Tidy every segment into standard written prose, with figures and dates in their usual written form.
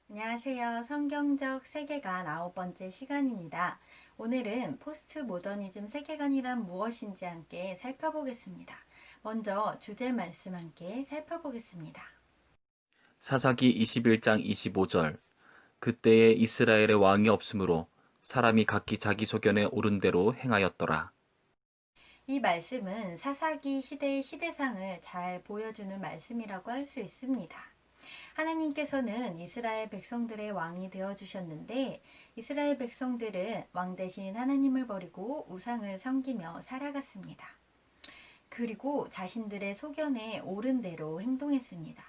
안녕하세요. 성경적 세계관 9번째 시간입니다. 오늘은 포스트 모더니즘 세계관이란 무엇인지 함께 살펴보겠습니다. 먼저 주제 말씀 함께 살펴보겠습니다. 사사기 21장 25절. 그때에 이스라엘의 왕이 없으므로 사람이 각기 자기 소견에 오른 대로 행하였더라. 이 말씀은 사사기 시대의 시대상을 잘 보여주는 말씀이라고 할 수 있습니다. 하나님께서는 이스라엘 백성들의 왕이 되어주셨는데 이스라엘 백성들은 왕 대신 하나님을 버리고 우상을 섬기며 살아갔습니다. 그리고 자신들의 소견에 옳은 대로 행동했습니다.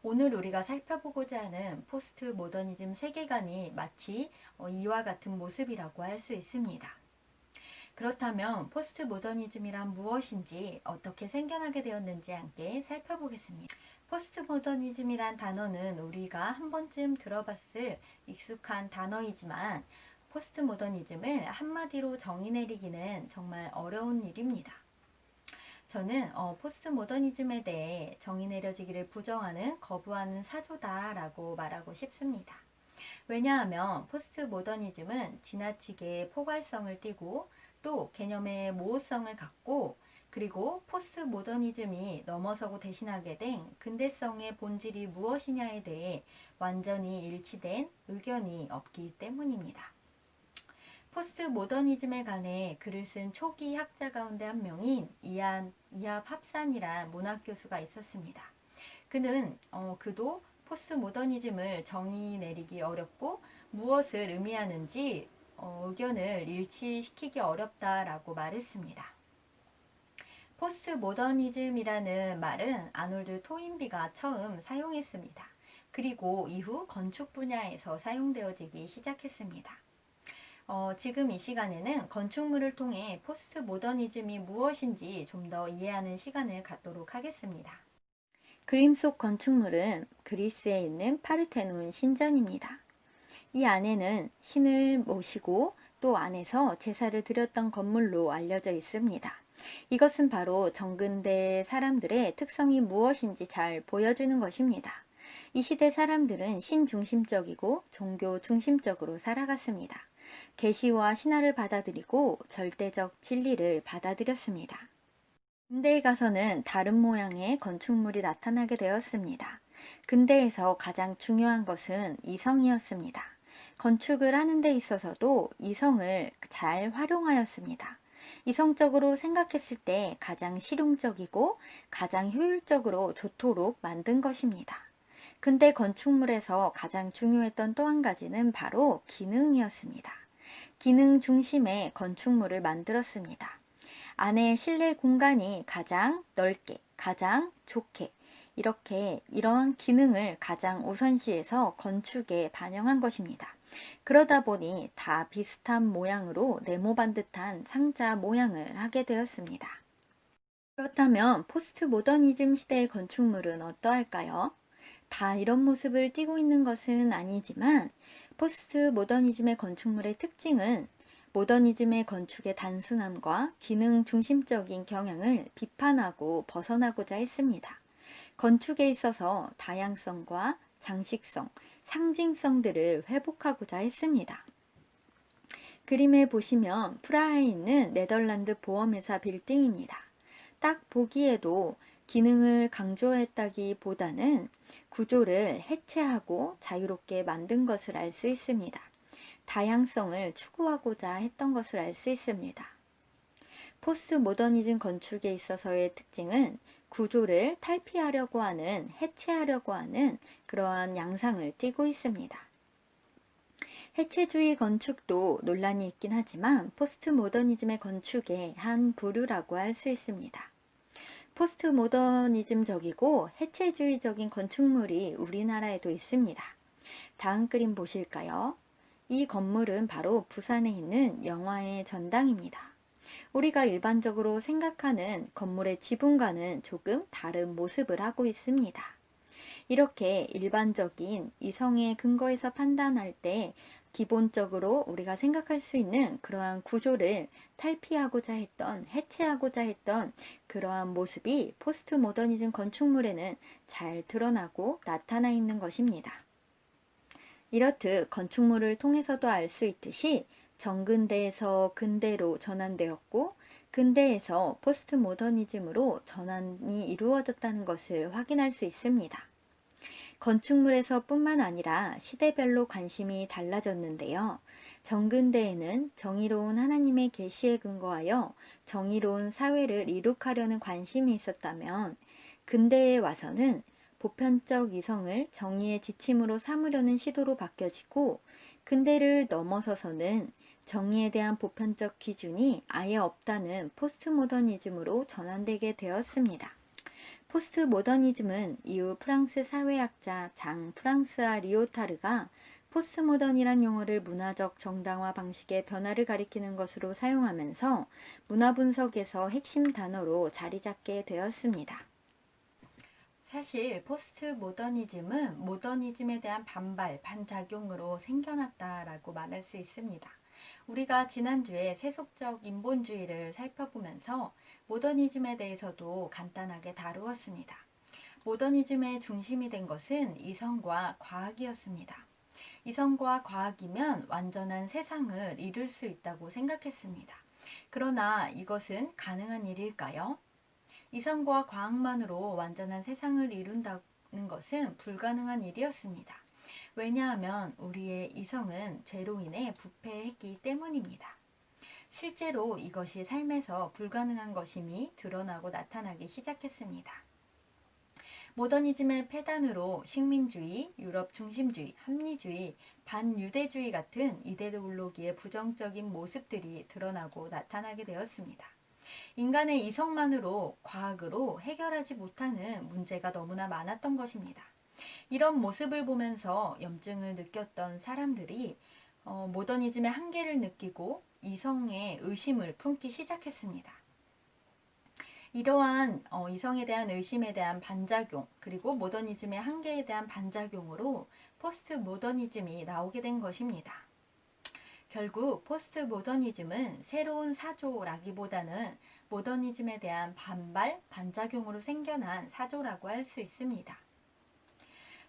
오늘 우리가 살펴보고자 하는 포스트 모더니즘 세계관이 마치 이와 같은 모습이라고 할 수 있습니다. 그렇다면 포스트 모더니즘이란 무엇인지 어떻게 생겨나게 되었는지 함께 살펴보겠습니다. 포스트 모더니즘이란 단어는 우리가 한 번쯤 들어봤을 익숙한 단어이지만 포스트 모더니즘을 한마디로 정의 내리기는 정말 어려운 일입니다. 저는 포스트 모더니즘에 대해 정의 내려지기를 부정하는 거부하는 사조다라고 말하고 싶습니다. 왜냐하면 포스트 모더니즘은 지나치게 포괄성을 띠고 또 개념의 모호성을 갖고 그리고 포스트 모더니즘이 넘어서고 대신하게 된 근대성의 본질이 무엇이냐에 대해 완전히 일치된 의견이 없기 때문입니다. 포스트 모더니즘에 관해 글을 쓴 초기 학자 가운데 한 명인 이합 합산이란 문학 교수가 있었습니다. 그도 포스트 모더니즘을 정의 내리기 어렵고 무엇을 의미하는지 의견을 일치시키기 어렵다라고 말했습니다. 포스트 모더니즘이라는 말은 아놀드 토인비가 처음 사용했습니다. 그리고 이후 건축 분야에서 사용되어지기 시작했습니다. 지금 이 시간에는 건축물을 통해 포스트 모더니즘이 무엇인지 좀 더 이해하는 시간을 갖도록 하겠습니다. 그림 속 건축물은 그리스에 있는 파르테논 신전입니다. 이 안에는 신을 모시고 또 안에서 제사를 드렸던 건물로 알려져 있습니다. 이것은 바로 정근대 사람들의 특성이 무엇인지 잘 보여주는 것입니다. 이 시대 사람들은 신 중심적이고 종교 중심적으로 살아갔습니다. 계시와 신화를 받아들이고 절대적 진리를 받아들였습니다. 근대에 가서는 다른 모양의 건축물이 나타나게 되었습니다. 근대에서 가장 중요한 것은 이성이었습니다. 건축을 하는 데 있어서도 이성을 잘 활용하였습니다. 이성적으로 생각했을 때 가장 실용적이고 가장 효율적으로 좋도록 만든 것입니다. 근대 건축물에서 가장 중요했던 또 한 가지는 바로 기능이었습니다. 기능 중심의 건축물을 만들었습니다. 안에 실내 공간이 가장 넓게, 가장 좋게 이런 기능을 가장 우선시해서 건축에 반영한 것입니다. 그러다 보니 다 비슷한 모양으로 네모반 듯한 상자 모양을 하게 되었습니다. 그렇다면 포스트 모더니즘 시대의 건축물은 어떠할까요? 다 이런 모습을 띠고 있는 것은 아니지만 포스트 모더니즘의 건축물의 특징은 모더니즘의 건축의 단순함과 기능 중심적인 경향을 비판하고 벗어나고자 했습니다. 건축에 있어서 다양성과 장식성, 상징성들을 회복하고자 했습니다. 그림에 보시면 프라하에 있는 네덜란드 보험회사 빌딩입니다. 딱 보기에도 기능을 강조했다기보다는 구조를 해체하고 자유롭게 만든 것을 알 수 있습니다. 다양성을 추구하고자 했던 것을 알 수 있습니다. 포스트 모더니즘 건축에 있어서의 특징은 구조를 탈피하려고 하는, 해체하려고 하는 그러한 양상을 띠고 있습니다. 해체주의 건축도 논란이 있긴 하지만 포스트 모더니즘의 건축의 한 부류라고 할 수 있습니다. 포스트 모더니즘적이고 해체주의적인 건축물이 우리나라에도 있습니다. 다음 그림 보실까요? 이 건물은 바로 부산에 있는 영화의 전당입니다. 우리가 일반적으로 생각하는 건물의 지붕과는 조금 다른 모습을 하고 있습니다. 이렇게 일반적인 이성의 근거에서 판단할 때 기본적으로 우리가 생각할 수 있는 그러한 구조를 탈피하고자 했던, 해체하고자 했던 그러한 모습이 포스트 모더니즘 건축물에는 잘 드러나고 나타나 있는 것입니다. 이렇듯 건축물을 통해서도 알 수 있듯이 정근대에서 근대로 전환되었고 근대에서 포스트 모더니즘으로 전환이 이루어졌다는 것을 확인할 수 있습니다. 건축물에서 뿐만 아니라 시대별로 관심이 달라졌는데요. 정근대에는 정의로운 하나님의 계시에 근거하여 정의로운 사회를 이룩하려는 관심이 있었다면 근대에 와서는 보편적 이성을 정의의 지침으로 삼으려는 시도로 바뀌어지고 근대를 넘어서서는 정의에 대한 보편적 기준이 아예 없다는 포스트 모더니즘으로 전환되게 되었습니다. 포스트 모더니즘은 이후 프랑스 사회학자 장 프랑스아 리오타르가 포스트모던이란 용어를 문화적 정당화 방식의 변화를 가리키는 것으로 사용하면서 문화 분석에서 핵심 단어로 자리 잡게 되었습니다. 사실 포스트 모더니즘은 모더니즘에 대한 반발, 반작용으로 생겨났다라고 말할 수 있습니다. 우리가 지난주에 세속적 인본주의를 살펴보면서 모더니즘에 대해서도 간단하게 다루었습니다. 모더니즘의 중심이 된 것은 이성과 과학이었습니다. 이성과 과학이면 완전한 세상을 이룰 수 있다고 생각했습니다. 그러나 이것은 가능한 일일까요? 이성과 과학만으로 완전한 세상을 이룬다는 것은 불가능한 일이었습니다. 왜냐하면 우리의 이성은 죄로 인해 부패했기 때문입니다. 실제로 이것이 삶에서 불가능한 것임이 드러나고 나타나기 시작했습니다. 모더니즘의 폐단으로 식민주의, 유럽 중심주의, 합리주의, 반유대주의 같은 이데올로기의 부정적인 모습들이 드러나고 나타나게 되었습니다. 인간의 이성만으로 과학으로 해결하지 못하는 문제가 너무나 많았던 것입니다. 이런 모습을 보면서 염증을 느꼈던 사람들이 모더니즘의 한계를 느끼고 이성에 의심을 품기 시작했습니다. 이러한 이성에 대한 의심에 대한 반작용, 그리고 모더니즘의 한계에 대한 반작용으로 포스트 모더니즘이 나오게 된 것입니다. 결국 포스트 모더니즘은 새로운 사조라기보다는 모더니즘에 대한 반발, 반작용으로 생겨난 사조라고 할 수 있습니다.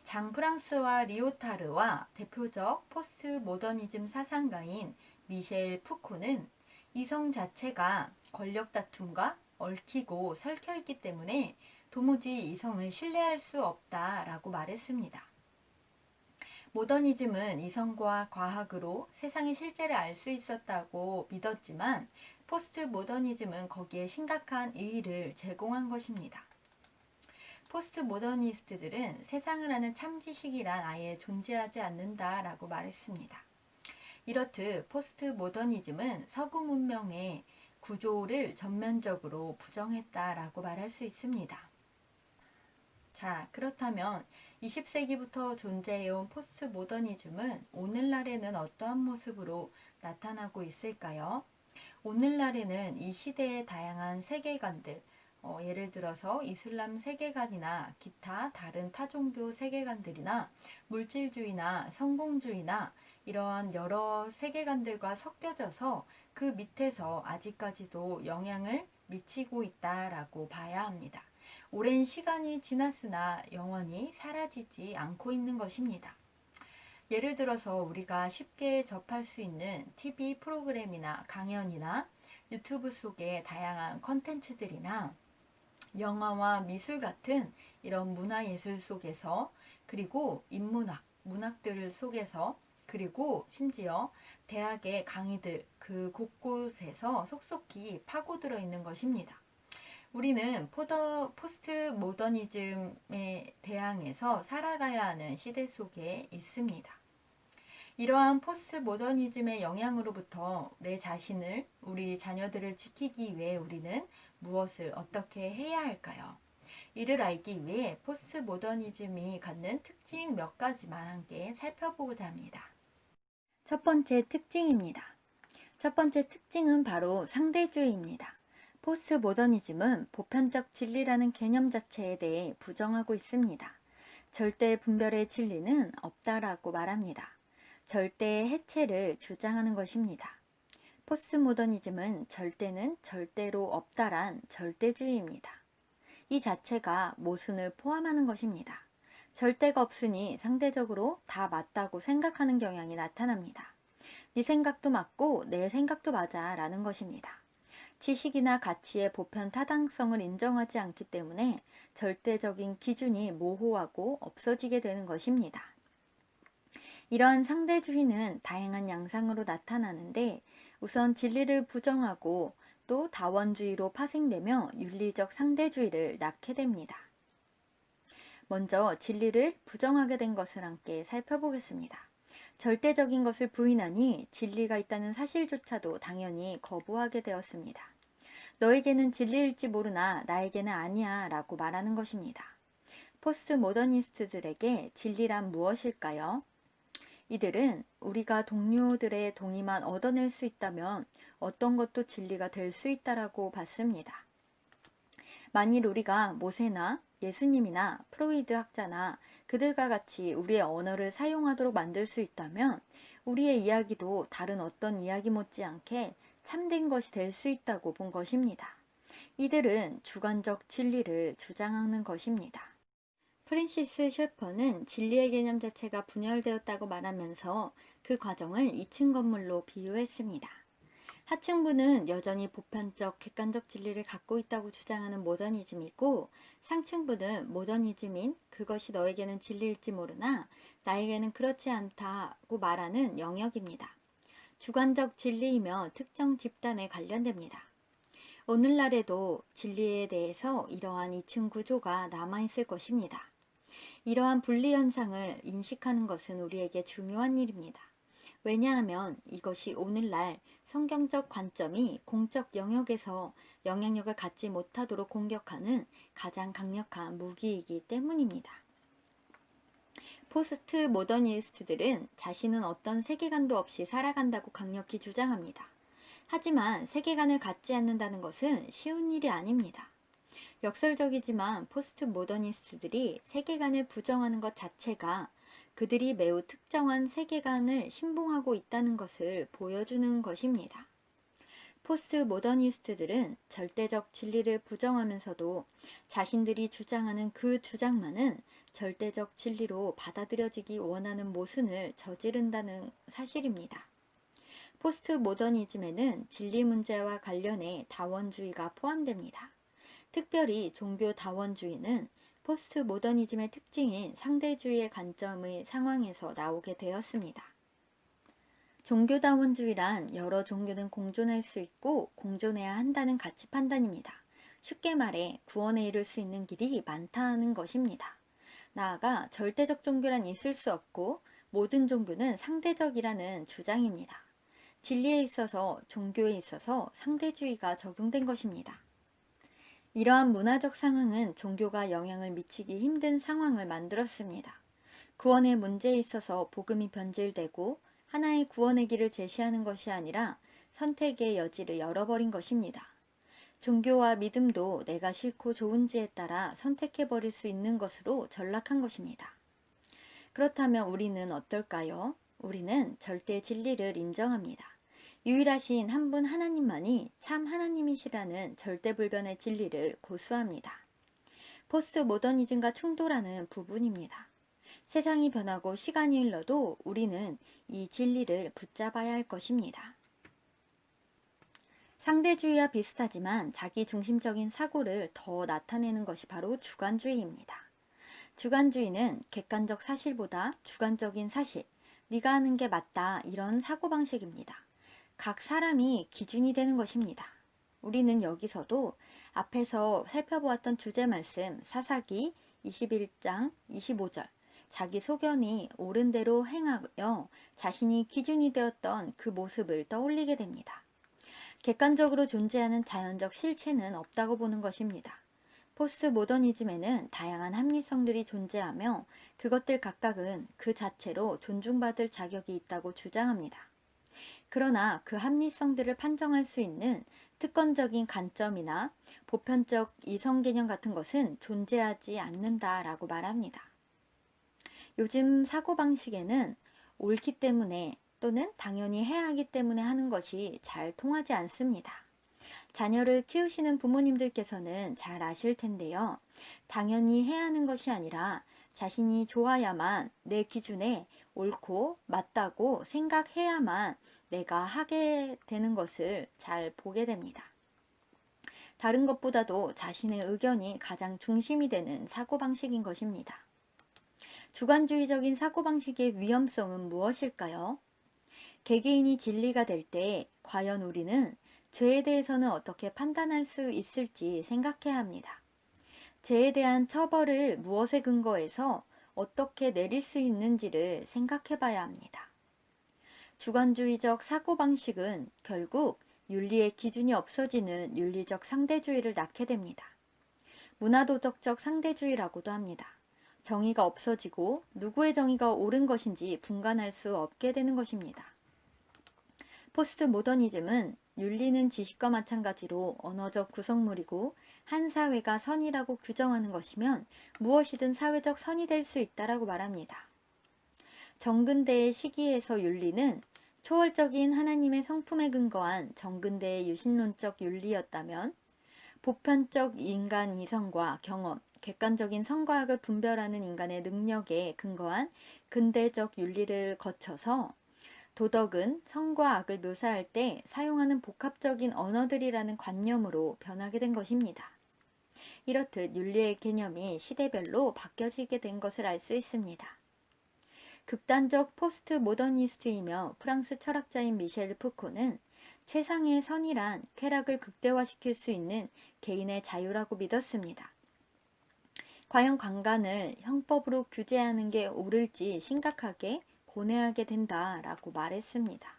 장 프랑스와 리오타르와 대표적 포스트 모더니즘 사상가인 미셸 푸코는 이성 자체가 권력 다툼과 얽히고 설켜있기 때문에 도무지 이성을 신뢰할 수 없다라고 말했습니다. 모더니즘은 이성과 과학으로 세상의 실제를 알 수 있었다고 믿었지만 포스트 모더니즘은 거기에 심각한 이의를 제공한 것입니다. 포스트 모더니스트들은 세상을 아는 참지식이란 아예 존재하지 않는다라고 말했습니다. 이렇듯 포스트 모더니즘은 서구 문명의 구조를 전면적으로 부정했다라고 말할 수 있습니다. 자, 그렇다면 20세기부터 존재해온 포스트 모더니즘은 오늘날에는 어떠한 모습으로 나타나고 있을까요? 오늘날에는 이 시대의 다양한 세계관들, 예를 들어서 이슬람 세계관이나 기타 다른 타종교 세계관들이나 물질주의나 성공주의나 이러한 여러 세계관들과 섞여져서 그 밑에서 아직까지도 영향을 미치고 있다라고 봐야 합니다. 오랜 시간이 지났으나 영원히 사라지지 않고 있는 것입니다. 예를 들어서 우리가 쉽게 접할 수 있는 TV 프로그램이나 강연이나 유튜브 속의 다양한 컨텐츠들이나 영화와 미술 같은 이런 문화예술 속에서 그리고 인문학, 문학들 속에서 그리고 심지어 대학의 강의들 그 곳곳에서 속속히 파고들어 있는 것입니다. 우리는 포스트 모더니즘에 대항해서 살아가야 하는 시대 속에 있습니다. 이러한 포스트 모더니즘의 영향으로부터 내 자신을, 우리 자녀들을 지키기 위해 우리는 무엇을 어떻게 해야 할까요? 이를 알기 위해 포스트 모더니즘이 갖는 특징 몇 가지만 함께 살펴보고자 합니다. 첫 번째 특징입니다. 첫 번째 특징은 바로 상대주의입니다. 포스트 모더니즘은 보편적 진리라는 개념 자체에 대해 부정하고 있습니다. 절대 분별의 진리는 없다라고 말합니다. 절대의 해체를 주장하는 것입니다. 포스트 모더니즘은 절대는 절대로 없다란 절대주의입니다. 이 자체가 모순을 포함하는 것입니다. 절대가 없으니 상대적으로 다 맞다고 생각하는 경향이 나타납니다. 네 생각도 맞고 내 생각도 맞아 라는 것입니다. 지식이나 가치의 보편 타당성을 인정하지 않기 때문에 절대적인 기준이 모호하고 없어지게 되는 것입니다. 이러한 상대주의는 다양한 양상으로 나타나는데 우선 진리를 부정하고 또 다원주의로 파생되며 윤리적 상대주의를 낳게 됩니다. 먼저 진리를 부정하게 된 것을 함께 살펴보겠습니다. 절대적인 것을 부인하니 진리가 있다는 사실조차도 당연히 거부하게 되었습니다. 너에게는 진리일지 모르나 나에게는 아니야 라고 말하는 것입니다. 포스트 모더니스트들에게 진리란 무엇일까요? 이들은 우리가 동료들의 동의만 얻어낼 수 있다면 어떤 것도 진리가 될 수 있다라고 봤습니다. 만일 우리가 모세나 예수님이나 프로이드 학자나 그들과 같이 우리의 언어를 사용하도록 만들 수 있다면 우리의 이야기도 다른 어떤 이야기 못지않게 참된 것이 될 수 있다고 본 것입니다. 이들은 주관적 진리를 주장하는 것입니다. 프랜시스 셰퍼는 진리의 개념 자체가 분열되었다고 말하면서 그 과정을 2층 건물로 비유했습니다. 하층부는 여전히 보편적 객관적 진리를 갖고 있다고 주장하는 모더니즘이고 상층부는 모더니즘인 그것이 너에게는 진리일지 모르나 나에게는 그렇지 않다고 말하는 영역입니다. 주관적 진리이며 특정 집단에 관련됩니다. 오늘날에도 진리에 대해서 이러한 2층 구조가 남아있을 것입니다. 이러한 분리 현상을 인식하는 것은 우리에게 중요한 일입니다. 왜냐하면 이것이 오늘날 성경적 관점이 공적 영역에서 영향력을 갖지 못하도록 공격하는 가장 강력한 무기이기 때문입니다. 포스트 모더니스트들은 자신은 어떤 세계관도 없이 살아간다고 강력히 주장합니다. 하지만 세계관을 갖지 않는다는 것은 쉬운 일이 아닙니다. 역설적이지만 포스트 모더니스트들이 세계관을 부정하는 것 자체가 그들이 매우 특정한 세계관을 신봉하고 있다는 것을 보여주는 것입니다. 포스트 모더니스트들은 절대적 진리를 부정하면서도 자신들이 주장하는 그 주장만은 절대적 진리로 받아들여지기 원하는 모순을 저지른다는 사실입니다. 포스트 모더니즘에는 진리 문제와 관련해 다원주의가 포함됩니다. 특별히 종교 다원주의는 포스트 모더니즘의 특징인 상대주의의 관점의 상황에서 나오게 되었습니다. 종교다원주의란 여러 종교는 공존할 수 있고 공존해야 한다는 가치 판단입니다. 쉽게 말해 구원에 이를 수 있는 길이 많다는 것입니다. 나아가 절대적 종교란 있을 수 없고 모든 종교는 상대적이라는 주장입니다. 진리에 있어서 종교에 있어서 상대주의가 적용된 것입니다. 이러한 문화적 상황은 종교가 영향을 미치기 힘든 상황을 만들었습니다. 구원의 문제에 있어서 복음이 변질되고 하나의 구원의 길을 제시하는 것이 아니라 선택의 여지를 열어버린 것입니다. 종교와 믿음도 내가 싫고 좋은지에 따라 선택해버릴 수 있는 것으로 전락한 것입니다. 그렇다면 우리는 어떨까요? 우리는 절대 진리를 인정합니다. 유일하신 한 분 하나님만이 참 하나님이시라는 절대불변의 진리를 고수합니다. 포스트 모더니즘과 충돌하는 부분입니다. 세상이 변하고 시간이 흘러도 우리는 이 진리를 붙잡아야 할 것입니다. 상대주의와 비슷하지만 자기중심적인 사고를 더 나타내는 것이 바로 주관주의입니다. 주관주의는 객관적 사실보다 주관적인 사실, 네가 하는 게 맞다 이런 사고방식입니다. 각 사람이 기준이 되는 것입니다. 우리는 여기서도 앞에서 살펴보았던 주제 말씀 사사기 21장 25절 자기 소견이 옳은 대로 행하여 자신이 기준이 되었던 그 모습을 떠올리게 됩니다. 객관적으로 존재하는 자연적 실체는 없다고 보는 것입니다. 포스트 모더니즘에는 다양한 합리성들이 존재하며 그것들 각각은 그 자체로 존중받을 자격이 있다고 주장합니다. 그러나 그 합리성들을 판정할 수 있는 특권적인 관점이나 보편적 이성 개념 같은 것은 존재하지 않는다라고 말합니다. 요즘 사고방식에는 옳기 때문에 또는 당연히 해야 하기 때문에 하는 것이 잘 통하지 않습니다. 자녀를 키우시는 부모님들께서는 잘 아실 텐데요. 당연히 해야 하는 것이 아니라 자신이 좋아야만, 내 기준에 옳고 맞다고 생각해야만 내가 하게 되는 것을 잘 보게 됩니다. 다른 것보다도 자신의 의견이 가장 중심이 되는 사고방식인 것입니다. 주관주의적인 사고방식의 위험성은 무엇일까요? 개개인이 진리가 될 때 과연 우리는 죄에 대해서는 어떻게 판단할 수 있을지 생각해야 합니다. 죄에 대한 처벌을 무엇에 근거해서 어떻게 내릴 수 있는지를 생각해 봐야 합니다. 주관주의적 사고방식은 결국 윤리의 기준이 없어지는 윤리적 상대주의를 낳게 됩니다. 문화도덕적 상대주의라고도 합니다. 정의가 없어지고 누구의 정의가 옳은 것인지 분간할 수 없게 되는 것입니다. 포스트 모더니즘은 윤리는 지식과 마찬가지로 언어적 구성물이고 한 사회가 선이라고 규정하는 것이면 무엇이든 사회적 선이 될 수 있다라고 말합니다. 정근대의 시기에서 윤리는 초월적인 하나님의 성품에 근거한 정근대의 유신론적 윤리였다면 보편적 인간 이성과 경험, 객관적인 선과악을 분별하는 인간의 능력에 근거한 근대적 윤리를 거쳐서 도덕은 선과 악을 묘사할 때 사용하는 복합적인 언어들이라는 관념으로 변하게 된 것입니다. 이렇듯 윤리의 개념이 시대별로 바뀌어지게 된 것을 알 수 있습니다. 극단적 포스트 모더니스트이며 프랑스 철학자인 미셸 푸코는 최상의 선이란 쾌락을 극대화시킬 수 있는 개인의 자유라고 믿었습니다. 과연 강간을 형법으로 규제하는 게 옳을지 심각하게 고뇌하게 된다라고 말했습니다.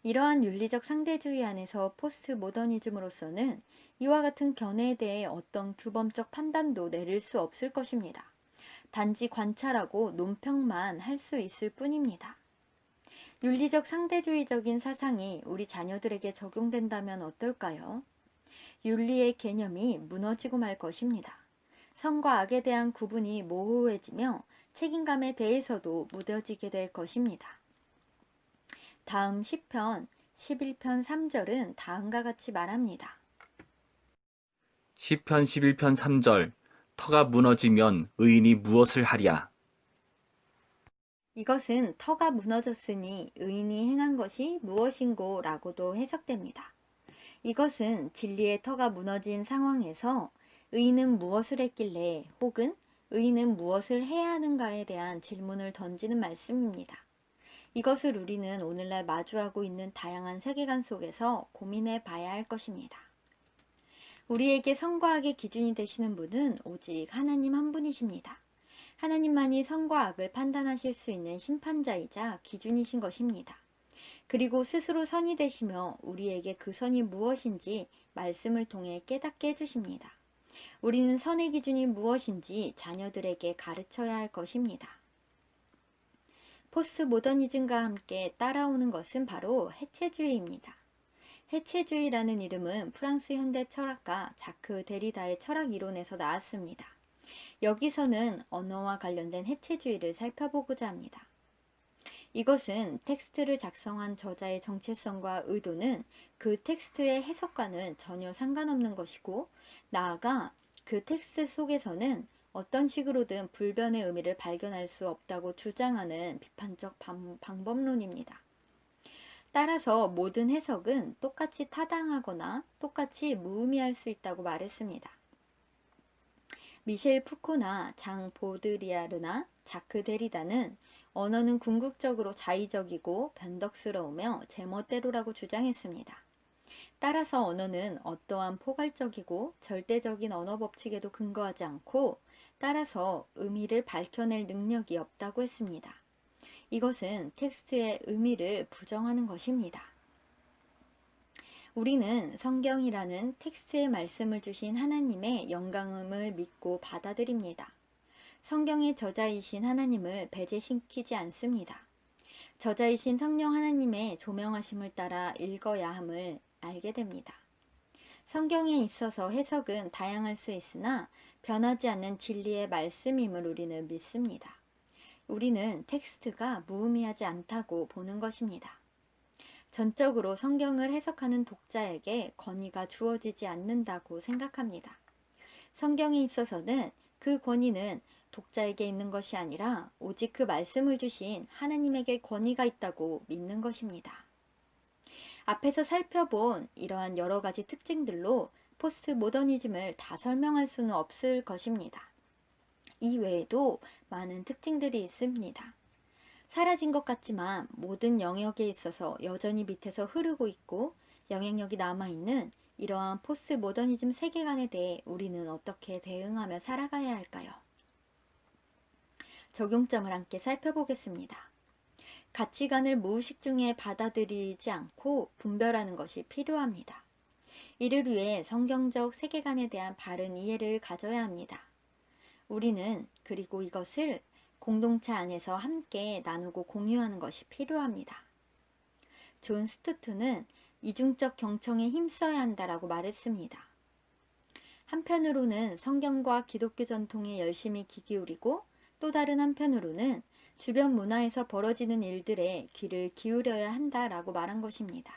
이러한 윤리적 상대주의 안에서 포스트 모더니즘으로서는 이와 같은 견해에 대해 어떤 규범적 판단도 내릴 수 없을 것입니다. 단지 관찰하고 논평만 할 수 있을 뿐입니다. 윤리적 상대주의적인 사상이 우리 자녀들에게 적용된다면 어떨까요? 윤리의 개념이 무너지고 말 것입니다. 선과 악에 대한 구분이 모호해지며 책임감에 대해서도 무뎌지게 될 것입니다. 다음 시편 11편 3절은 다음과 같이 말합니다. 시편 11편 3절 터가 무너지면 의인이 무엇을 하랴? 이것은 터가 무너졌으니 의인이 행한 것이 무엇인고 라고도 해석됩니다. 이것은 진리의 터가 무너진 상황에서 의인은 무엇을 했길래 혹은 의인은 무엇을 해야 하는가에 대한 질문을 던지는 말씀입니다. 이것을 우리는 오늘날 마주하고 있는 다양한 세계관 속에서 고민해 봐야 할 것입니다. 우리에게 선과 악의 기준이 되시는 분은 오직 하나님 한 분이십니다. 하나님만이 선과 악을 판단하실 수 있는 심판자이자 기준이신 것입니다. 그리고 스스로 선이 되시며 우리에게 그 선이 무엇인지 말씀을 통해 깨닫게 해주십니다. 우리는 선의 기준이 무엇인지 자녀들에게 가르쳐야 할 것입니다. 포스트 모더니즘과 함께 따라오는 것은 바로 해체주의입니다. 해체주의라는 이름은 프랑스 현대 철학가 자크 데리다의 철학 이론에서 나왔습니다. 여기서는 언어와 관련된 해체주의를 살펴보고자 합니다. 이것은 텍스트를 작성한 저자의 정체성과 의도는 그 텍스트의 해석과는 전혀 상관없는 것이고, 나아가 그 텍스트 속에서는 어떤 식으로든 불변의 의미를 발견할 수 없다고 주장하는 비판적 방법론입니다. 따라서 모든 해석은 똑같이 타당하거나 똑같이 무의미할 수 있다고 말했습니다. 미셸 푸코나 장 보드리아르나 자크 데리다는 언어는 궁극적으로 자의적이고 변덕스러우며 제멋대로라고 주장했습니다. 따라서 언어는 어떠한 포괄적이고 절대적인 언어 법칙에도 근거하지 않고 따라서 의미를 밝혀낼 능력이 없다고 했습니다. 이것은 텍스트의 의미를 부정하는 것입니다. 우리는 성경이라는 텍스트의 말씀을 주신 하나님의 영감을 믿고 받아들입니다. 성경의 저자이신 하나님을 배제시키지 않습니다. 저자이신 성령 하나님의 조명하심을 따라 읽어야 함을 알게 됩니다. 성경에 있어서 해석은 다양할 수 있으나 변하지 않는 진리의 말씀임을 우리는 믿습니다. 우리는 텍스트가 무의미하지 않다고 보는 것입니다. 전적으로 성경을 해석하는 독자에게 권위가 주어지지 않는다고 생각합니다. 성경에 있어서는 그 권위는 독자에게 있는 것이 아니라 오직 그 말씀을 주신 하나님에게 권위가 있다고 믿는 것입니다. 앞에서 살펴본 이러한 여러 가지 특징들로 포스트 모더니즘을 다 설명할 수는 없을 것입니다. 이 외에도 많은 특징들이 있습니다. 사라진 것 같지만 모든 영역에 있어서 여전히 밑에서 흐르고 있고 영향력이 남아있는 이러한 포스트 모더니즘 세계관에 대해 우리는 어떻게 대응하며 살아가야 할까요? 적용점을 함께 살펴보겠습니다. 가치관을 무의식 중에 받아들이지 않고 분별하는 것이 필요합니다. 이를 위해 성경적 세계관에 대한 바른 이해를 가져야 합니다. 우리는 그리고 이것을 공동체 안에서 함께 나누고 공유하는 것이 필요합니다. 존 스투트는 이중적 경청에 힘써야 한다라고 말했습니다. 한편으로는 성경과 기독교 전통에 열심히 귀 기울이고 또 다른 한편으로는 주변 문화에서 벌어지는 일들에 귀를 기울여야 한다라고 말한 것입니다.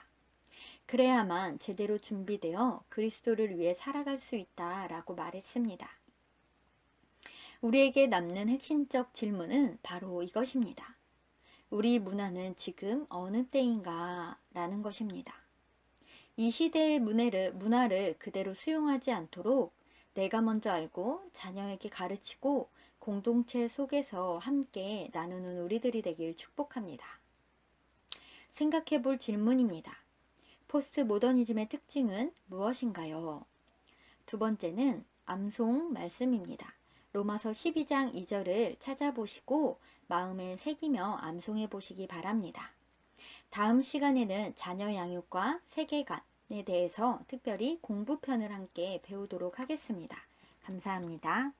그래야만 제대로 준비되어 그리스도를 위해 살아갈 수 있다라고 말했습니다. 우리에게 남는 핵심적 질문은 바로 이것입니다. 우리 문화는 지금 어느 때인가? 라는 것입니다. 이 시대의 문화를 그대로 수용하지 않도록 내가 먼저 알고 자녀에게 가르치고 공동체 속에서 함께 나누는 우리들이 되길 축복합니다. 생각해 볼 질문입니다. 포스트 모더니즘의 특징은 무엇인가요? 두 번째는 암송 말씀입니다. 로마서 12장 2절을 찾아보시고 마음에 새기며 암송해 보시기 바랍니다. 다음 시간에는 자녀 양육과 세계관에 대해서 특별히 공부편을 함께 배우도록 하겠습니다. 감사합니다.